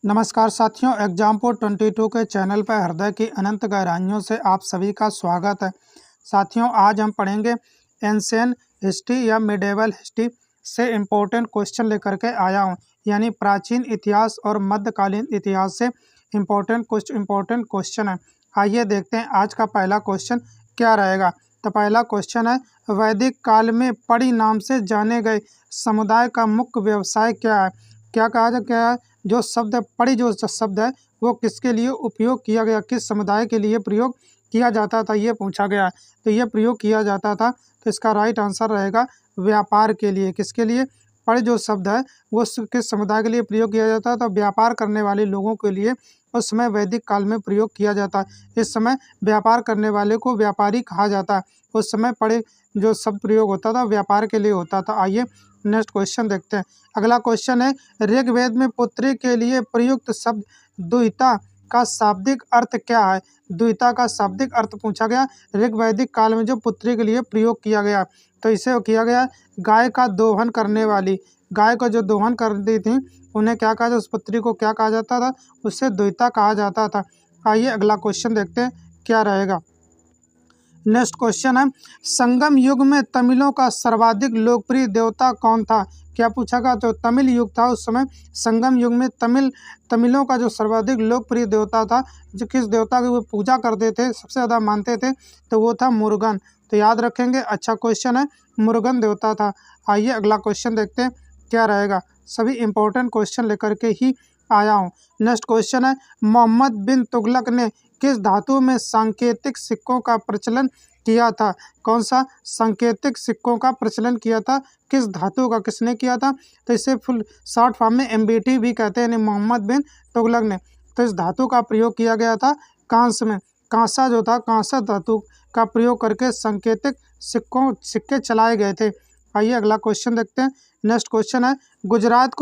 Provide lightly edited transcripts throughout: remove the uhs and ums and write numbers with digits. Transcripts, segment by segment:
नमस्कार साथियों, एग्जाम्पल 22 के चैनल पर हृदय की अनंत गहराइयों से आप सभी का स्वागत है। साथियों, आज हम पढ़ेंगे एंशियंट हिस्ट्री या मिडेवल हिस्ट्री से इम्पोर्टेंट क्वेश्चन लेकर के आया हूँ, यानी प्राचीन इतिहास और मध्यकालीन इतिहास से इम्पोर्टेंट क्वेश्चन है। आइए देखते हैं आज का पहला क्वेश्चन क्या रहेगा। तो पहला क्वेश्चन है, वैदिक काल में पड़ी नाम से जाने गए समुदाय का मुख्य व्यवसाय क्या है। क्या है जो शब्द पड़ी जो शब्द है वो किसके लिए उपयोग किया गया, किस समुदाय के लिए प्रयोग किया जाता था, ये पूछा गया है। तो ये प्रयोग किया जाता था, तो इसका राइट आंसर रहेगा व्यापार के लिए। किसके लिए? पड़ी जो शब्द है वो किस समुदाय के लिए प्रयोग किया जाता था? व्यापार करने वाले लोगों के लिए उस समय वैदिक काल में प्रयोग किया जाता है। इस समय व्यापार करने वाले को व्यापारी कहा जाता है। उस समय पड़े जो शब्द प्रयोग होता था व्यापार के लिए होता था। आइए नेक्स्ट क्वेश्चन देखते हैं। अगला क्वेश्चन है, ऋग्वेद में पुत्री के लिए प्रयुक्त शब्द दुहिता का शाब्दिक अर्थ क्या है। दुहिता का शाब्दिक अर्थ पूछा गया। ऋग्वैदिक काल में जो पुत्री के लिए प्रयोग किया गया, तो इसे किया गया गाय का दोहन करने वाली, गाय को जो दोहन करती थी उन्हें क्या कहा जाता, उस पुत्री को क्या कहा जाता था? उससे दुहिता कहा जाता था। आइए अगला क्वेश्चन देखते हैं क्या रहेगा। नेक्स्ट क्वेश्चन है, संगम युग में तमिलों का सर्वाधिक लोकप्रिय देवता कौन था। क्या पूछा गया? तो तमिल युग था उस समय। संगम युग में तमिलों का जो सर्वाधिक लोकप्रिय देवता था, जो किस देवता की वो पूजा करते थे, सबसे ज़्यादा मानते थे, तो वो था मुरुगन। तो याद रखेंगे, अच्छा क्वेश्चन है, मुरुगन देवता था। आइए अगला क्वेश्चन देखते हैं क्या रहेगा। सभी इंपॉर्टेंट क्वेश्चन लेकर के ही आया हूँ। नेक्स्ट क्वेश्चन है, मोहम्मद बिन तुगलक ने किस धातु में सांकेतिक सिक्कों का प्रचलन किया था। कौन सा? सांकेतिक सिक्कों का प्रचलन किया था। किस धातु का, किसने किया था? तो इसे फुल शॉर्ट फॉर्म में MBT भी कहते हैं, मोहम्मद बिन तुगलक ने। तो इस धातु का प्रयोग किया गया था कांस्य में। कांसा जो था, कांसा धातु का प्रयोग करके सांकेतिक सिक्के चलाए गए थे। आइए अगला क्वेश्चन देखते हैं। नेक्स्ट क्वेश्चन है, गुजरात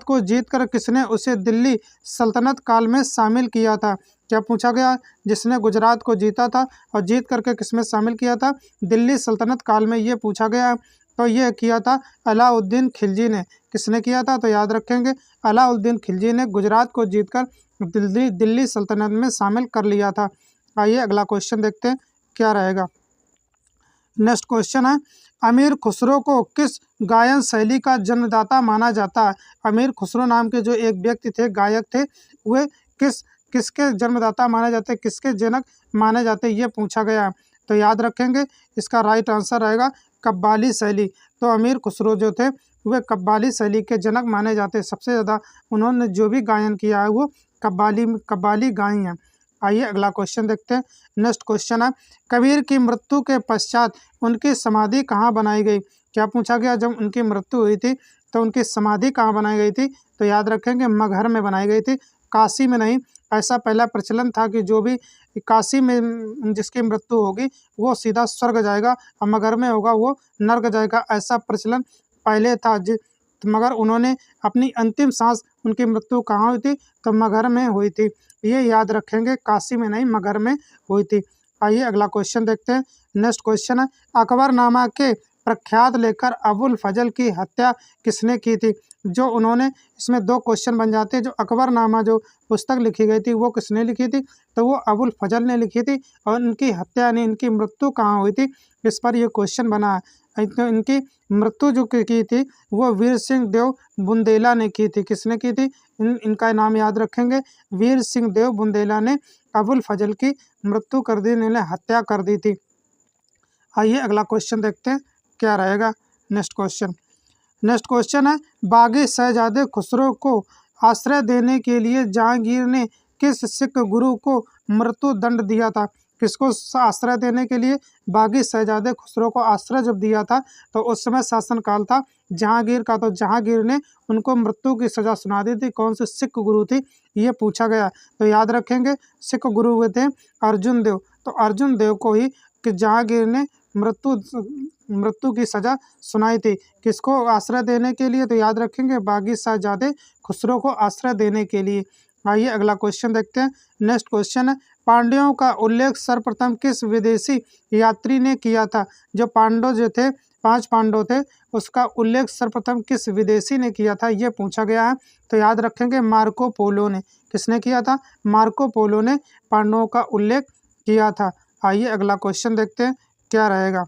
को जीतकर किसने उसे दिल्ली सल्तनत काल में शामिल किया था। क्या पूछा गया? जिसने गुजरात को जीता था और जीत करके किसमें शामिल किया था? दिल्ली सल्तनत काल में, ये पूछा गया। तो ये किया था अलाउद्दीन खिलजी ने। किसने किया था? तो याद रखेंगे, अलाउद्दीन खिलजी ने गुजरात को जीतकर दिल्ली सल्तनत में शामिल कर लिया था। आइए अगला क्वेश्चन देखते हैं क्या रहेगा। नेक्स्ट क्वेश्चन है, अमीर खुसरो को किस गायन शैली का जन्मदाता माना जाता है। अमीर खुसरो नाम के जो एक व्यक्ति थे, गायक थे, वे किसके जन्मदाता माने जाते, किसके जनक माने जाते, ये पूछा गया है। तो याद रखेंगे, इसका राइट आंसर रहेगा कव्वाली शैली। तो अमीर खुसरो जो थे वे कव्वाली शैली के जनक माने जाते। सबसे ज़्यादा उन्होंने जो भी गायन किया है वो कव्वाली गाई है। आइए अगला क्वेश्चन देखते हैं। नेक्स्ट क्वेश्चन है, कबीर की मृत्यु के पश्चात उनकी समाधि कहाँ बनाई गई। क्या पूछा गया? जब उनकी मृत्यु हुई थी तो उनकी समाधि कहाँ बनाई गई थी। तो याद रखेंगे, मगहर में बनाई गई थी, काशी में नहीं। ऐसा पहला प्रचलन था कि जो भी काशी में जिसकी मृत्यु होगी वो सीधा स्वर्ग जाएगा और मगहर में होगा वो नर्क जाएगा। ऐसा प्रचलन पहले था, मगर उन्होंने अपनी अंतिम सांस, उनकी मृत्यु कहाँ हुई थी? तो मगहर में हुई थी। ये याद रखेंगे, काशी में नहीं, मगहर में हुई थी। आइए अगला क्वेश्चन देखते हैं। नेक्स्ट क्वेश्चन है, अकबरनामा के प्रख्यात लेखक अबुल फजल की हत्या किसने की थी। जो उन्होंने, इसमें दो क्वेश्चन बन जाते हैं। जो अकबरनामा जो पुस्तक लिखी गई थी वो किसने लिखी थी? तो वो अबुल फजल ने लिखी थी। और इनकी हत्या यानी इनकी मृत्यु कहाँ हुई थी, इस पर यह क्वेश्चन बना है। इनकी मृत्यु जो की थी वो वीर सिंह देव बुंदेला ने की थी। किसने की थी? इनका नाम याद रखेंगे, वीर सिंह देव बुंदेला ने अबुल फजल की मृत्यु कर दी, इन्हें हत्या कर दी थी। आइए अगला क्वेश्चन देखते हैं क्या रहेगा। नेक्स्ट क्वेश्चन है, बागी शहजादे खुसरो को आश्रय देने के लिए जहांगीर ने किस सिख गुरु को मृत्यु दंड दिया था। किसको आश्रय देने के लिए बागी शहजादे खुसरो को आश्रय जब दिया था तो उस समय शासनकाल था जहांगीर का। तो जहांगीर ने उनको मृत्यु की सजा सुना दी थी। कौन से सिख गुरु थी, ये पूछा गया। तो याद रखेंगे, सिख गुरु हुए थे अर्जुन देव। तो अर्जुन देव को ही कि जहांगीर ने मृत्यु की सजा सुनाई थी। किसको आश्रय देने के लिए? तो याद रखेंगे, बागी शहजादे खुसरो को आश्रय देने के लिए। आइए अगला क्वेश्चन देखते हैं। नेक्स्ट क्वेश्चन है, पांड्यों का उल्लेख सर्वप्रथम किस विदेशी यात्री ने किया था। जो पांडव जो थे, 5 पांडव थे उसका उल्लेख सर्वप्रथम किस विदेशी ने किया था, ये पूछा गया है। तो याद रखेंगे मार्को पोलो ने। किसने किया था? मार्को पोलो ने पांडवों का उल्लेख किया था। आइए अगला क्वेश्चन देखते हैं क्या रहेगा।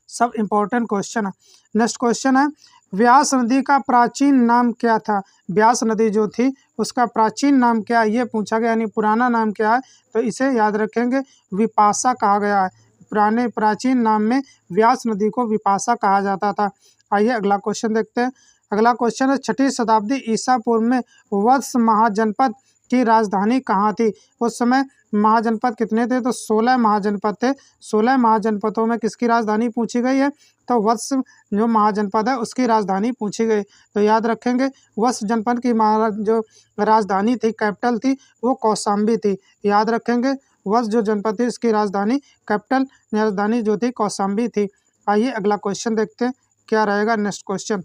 सब इम्पोर्टेंट क्वेश्चन है। नेक्स्ट क्वेश्चन है, व्यास नदी का प्राचीन नाम क्या था? व्यास नदी जो थी उसका प्राचीन नाम क्या है, ये पूछा गया, यानी पुराना नाम क्या है? तो इसे याद रखेंगे विपाशा कहा गया है। पुराने प्राचीन नाम में व्यास नदी को विपाशा कहा जाता था। आइए अगला क्वेश्चन देखते हैं। अगला क्वेश्चन है, 6ठी शताब्दी ईसा पूर्व में वत्स महाजनपद की राजधानी कहाँ थी? उस समय महाजनपद कितने थे? तो 16 महाजनपद थे। 16 महाजनपदों में किसकी राजधानी पूछी गई है? तो वत्स जो महाजनपद है उसकी राजधानी पूछी गई। तो याद रखेंगे वत्स जनपद की जो राजधानी थी, कैपिटल थी, वो कौशाम्बी थी। याद रखेंगे वत्स जो जनपद थी इसकी राजधानी राजधानी जो थी कौशाम्बी थी। आइए अगला क्वेश्चन देखते हैं क्या रहेगा। नेक्स्ट क्वेश्चन,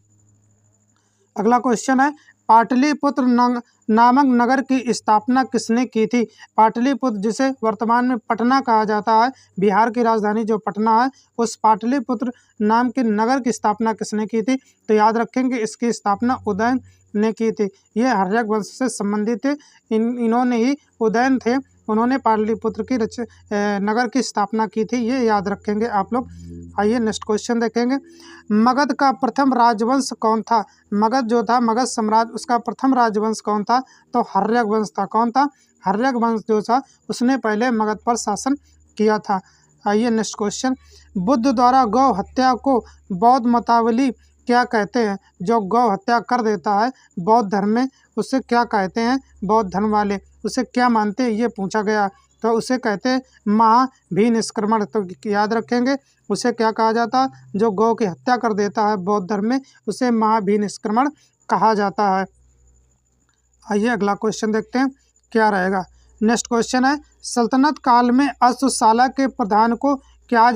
अगला क्वेश्चन है, पाटलिपुत्र नामक नगर की स्थापना किसने की थी? पाटलिपुत्र जिसे वर्तमान में पटना कहा जाता है, बिहार की राजधानी जो पटना है, उस पाटलिपुत्र नाम के नगर की स्थापना किसने की थी? तो याद रखेंगे इसकी स्थापना उदयन ने की थी। ये हर्यक वंश से संबंधित थे। इन्होंने ही उदयन थे, उन्होंने पाटलिपुत्र की नगर की स्थापना की थी। ये याद रखेंगे आप लोग। आइए नेक्स्ट क्वेश्चन देखेंगे। मगध का प्रथम राजवंश कौन था? मगध जो था, मगध साम्राज्य, उसका प्रथम राजवंश कौन था? तो हर्यक वंश था। कौन था? हर्यक वंश जो था उसने पहले मगध पर शासन किया था। आइए नेक्स्ट क्वेश्चन, बुद्ध द्वारा गौ हत्या को बौद्ध मतावली क्या कहते हैं? जो गौ हत्या कर देता है बौद्ध धर्म में उसे क्या कहते हैं? बौद्ध धर्म वाले उसे क्या मानते हैं, ये पूछा गया। तो उसे कहते हैं महाभिनिष्क्रमण। तो याद रखेंगे उसे क्या कहा जाता? जो गौ की हत्या कर देता है बौद्ध धर्म में उसे महाभिनिष्क्रमण कहा जाता है। आइए अगला क्वेश्चन देखते हैं क्या रहेगा। नेक्स्ट क्वेश्चन है, सल्तनत काल में अश्वशाला के प्रधान को क्या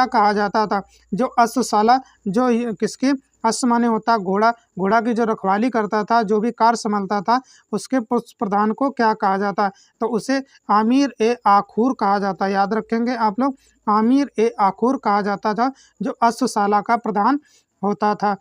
कहा जाता था? जो अश्वशाला जो किसकी, अश्व माने होता घोड़ा, घोड़ा की जो रखवाली करता था, जो भी कार्य संभालता था, उसके प्रधान को क्या कहा जाता है? तो उसे आमिर ए आखूर कहा जाता है। याद रखेंगे आप लोग, आमिर ए आखूर कहा जाता था जो अश्वशाला का प्रधान होता था।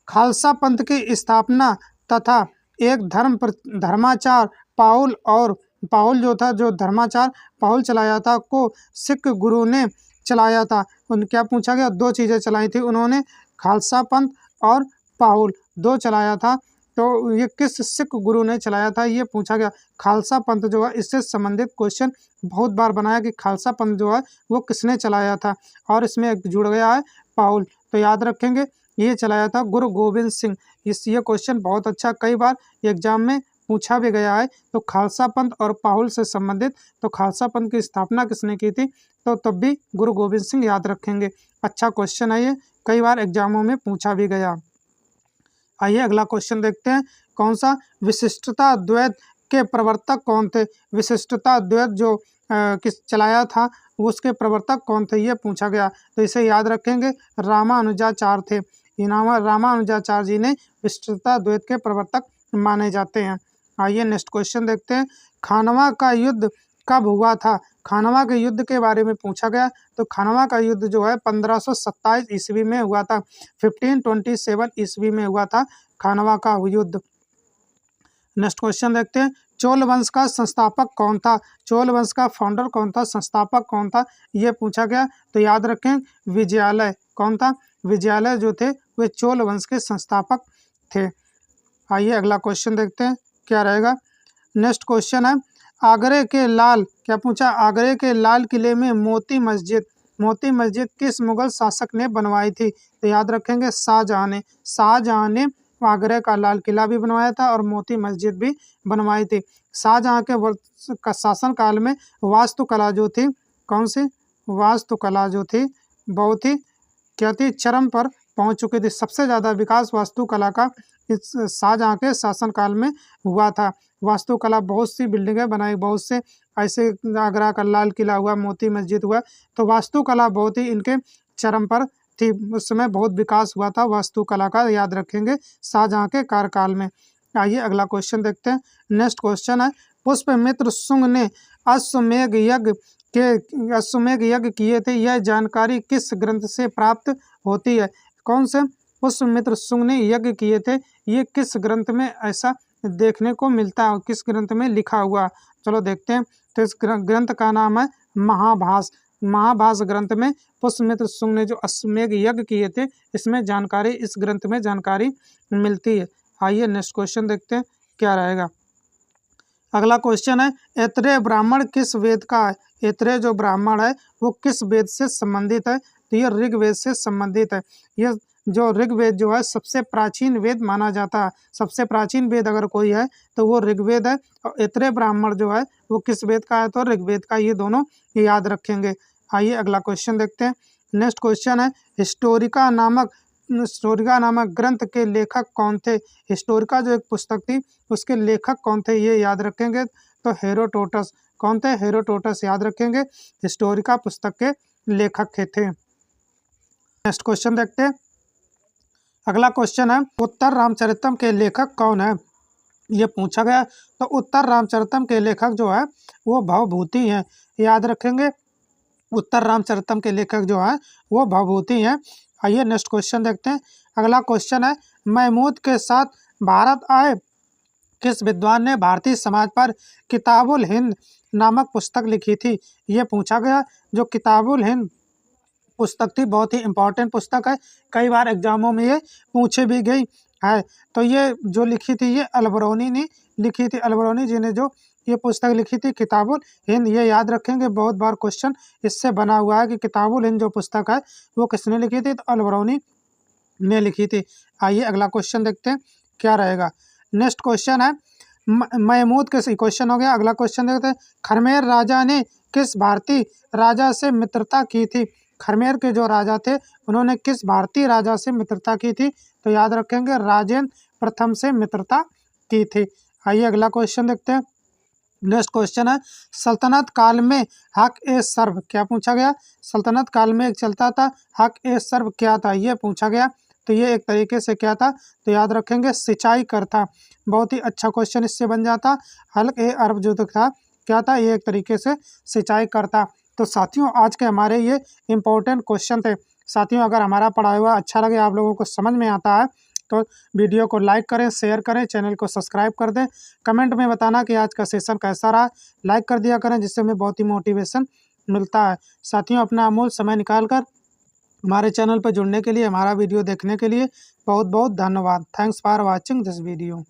खालसा पंथ की स्थापना तथा एक धर्माचार पाहुल जो था, जो धर्माचार पाहुल चलाया था को सिख गुरु ने चलाया था। उन क्या पूछा गया? 2 चीज़ें चलाई थी उन्होंने, खालसा पंथ और पाहुल, 2 चलाया था। तो ये किस सिख गुरु ने चलाया था, ये पूछा गया। खालसा पंथ जो है, इससे संबंधित क्वेश्चन बहुत बार बनाया कि खालसा पंथ जो है वो किसने चलाया था, और इसमें जुड़ गया है पाहुल। तो याद रखेंगे ये चलाया था गुरु गोविंद सिंह। ये क्वेश्चन बहुत अच्छा, कई बार एग्जाम में पूछा भी गया है। तो खालसा पंथ और पाहुल से संबंधित, तो खालसा पंथ की स्थापना किसने की थी? तो तब भी गुरु गोविंद सिंह। याद रखेंगे, अच्छा क्वेश्चन है ये, कई बार एग्जामों में पूछा भी गया। आइए अगला क्वेश्चन देखते हैं, कौन सा? विशिष्टता द्वैत के प्रवर्तक कौन थे? विशिष्टता द्वैत जो किस चलाया था उसके प्रवर्तक कौन थे, ये पूछा गया। तो इसे याद रखेंगे रामानुजाचार्य थे। रामानुजाचार्य जी ने विशिष्टता द्वैत के प्रवर्तक माने जाते हैं। आइए नेक्स्ट क्वेश्चन देखते हैं, खानवा का युद्ध कब हुआ था? खानवा के युद्ध के बारे में पूछा गया। तो खानवा का युद्ध जो है 1527 ईस्वी में हुआ था। 1527 ईस्वी में हुआ था खानवा का युद्ध। नेक्स्ट क्वेश्चन देखते हैं, चोल वंश का संस्थापक कौन था? चोल वंश का फाउंडर कौन था, संस्थापक कौन था, ये पूछा गया। तो याद रखें विजयालय। कौन था? विजयालय जो थे वे चोल वंश के संस्थापक थे। आइए अगला क्वेश्चन देखते हैं क्या रहेगा। नेक्स्ट क्वेश्चन है, आगरे के लाल, क्या पूछा? आगरे के लाल किले में मोती मस्जिद किस मुगल शासक ने बनवाई थी? तो याद रखेंगे शाहजहां ने आगरे का लाल किला भी बनवाया था और मोती मस्जिद भी बनवाई थी। शाहजहां के शासन काल में वास्तुकला जो थी, कौन सी वास्तुकला जो थी बहुत ही क्या थी, चरम पर पहुंच चुकी थी। सबसे ज़्यादा विकास वास्तुकला का इस शाहजहां के शासनकाल में हुआ था। वास्तुकला बहुत सी बिल्डिंगें बनाई, बहुत से ऐसे, आगरा का लाल किला हुआ, मोती मस्जिद हुआ, तो वास्तुकला बहुत ही इनके चरम पर थी। उस समय बहुत विकास हुआ था वास्तुकला का, याद रखेंगे शाहजहां के कार्यकाल में। आइए अगला क्वेश्चन देखते हैं। नेक्स्ट क्वेश्चन है, पुष्यमित्र शुंग ने अश्वमेध यज्ञ के अश्वमेध यज्ञ किए थे, यह जानकारी किस ग्रंथ से प्राप्त होती है? कौन से पुष्यमित्र शुंग ने यज्ञ किए थे, ये किस ग्रंथ में ऐसा देखने को मिलता है, किस ग्रंथ में लिखा हुआ? चलो देखते हैं। तो इस ग्रंथ का नाम है महाभास। महाभास ग्रंथ में पुष्यमित्र शुंग ने जो अश्वमेध यज्ञ किए थे, इसमें जानकारी, इस ग्रंथ में जानकारी मिलती है। आइए नेक्स्ट क्वेश्चन देखते हैं क्या रहेगा। अगला क्वेश्चन है, ऐतरेय ब्राह्मण किस वेद का है? ऐतरेय जो ब्राह्मण है वो किस वेद से संबंधित है? तो ये ऋग्वेद से संबंधित है। ये जो ऋग्वेद जो है सबसे प्राचीन वेद माना जाता है। सबसे प्राचीन वेद अगर कोई है तो वो ऋग्वेद है। और ऐतरेय ब्राह्मण जो है वो किस वेद का है? तो ऋग्वेद का। ये दोनों याद रखेंगे। आइए अगला क्वेश्चन देखते हैं। नेक्स्ट क्वेश्चन है, हिस्टोरिका नामक ग्रंथ के लेखक कौन थे? हिस्टोरिका जो एक पुस्तक थी उसके लेखक कौन थे, ये याद रखेंगे। तो हेरोडोटस। कौन थे? हेरोडोटस याद रखेंगे। हिस्टोरिका पुस्तक के लेखक थे। नेक्स्ट क्वेश्चन देखते हैं। अगला क्वेश्चन है, उत्तर रामचरितम के लेखक कौन है? ये पूछा गया। तो उत्तर रामचरितम के लेखक जो है वो भवभूति हैं, याद रखेंगे। उत्तर रामचरितम के लेखक जो है वो भवभूति हैं। आइए नेक्स्ट क्वेश्चन देखते हैं। अगला क्वेश्चन है, महमूद के साथ भारत आए किस विद्वान ने भारतीय समाज पर किताबुल हिंद नामक पुस्तक लिखी थी? ये पूछा गया। जो किताबुल हिंद पुस्तक थी बहुत ही इम्पोर्टेंट पुस्तक है, कई बार एग्जामों में ये पूछे भी गई है। तो ये जो लिखी थी ये अलबरौनी ने लिखी थी। अलबरौनी जी ने जो ये पुस्तक लिखी थी किताबुल हिंद, ये याद रखेंगे। बहुत बार क्वेश्चन इससे बना हुआ है कि किताबुल हिंद जो पुस्तक है वो किसने लिखी थी? तो अलबरौनी ने लिखी थी। आइए अगला क्वेश्चन देखते हैं क्या रहेगा। नेक्स्ट क्वेश्चन है, महमूद के क्वेश्चन हो गया। अगला क्वेश्चन देखते हैं, खरमेर राजा ने किस भारतीय राजा से मित्रता की थी? खरमेर के जो राजा थे उन्होंने किस भारतीय राजा से मित्रता की थी? तो याद रखेंगे राजेंद्र प्रथम से मित्रता की थी। आइए अगला क्वेश्चन देखते हैं। नेक्स्ट क्वेश्चन है, सल्तनत काल में हक ए सर्व क्या पूछा गया? सल्तनत काल में एक चलता था हक ए सर्व, क्या था? ये पूछा गया। तो ये एक तरीके से क्या था? तो याद रखेंगे सिंचाई कर था। बहुत ही अच्छा क्वेश्चन इससे बन जाता। हल्क ए अरब जो था क्या था? ये एक तरीके से सिंचाई करता। तो साथियों आज के हमारे ये इम्पोर्टेंट क्वेश्चन थे। साथियों अगर हमारा पढ़ाया हुआ अच्छा लगे, आप लोगों को समझ में आता है तो वीडियो को लाइक करें, शेयर करें, चैनल को सब्सक्राइब कर दें। कमेंट में बताना कि आज का सेशन कैसा रहा। लाइक कर दिया करें जिससे हमें बहुत ही मोटिवेशन मिलता है। साथियों अपना अमूल्य समय निकाल कर हमारे चैनल पर जुड़ने के लिए, हमारा वीडियो देखने के लिए बहुत बहुत धन्यवाद। Thanks for watching this video.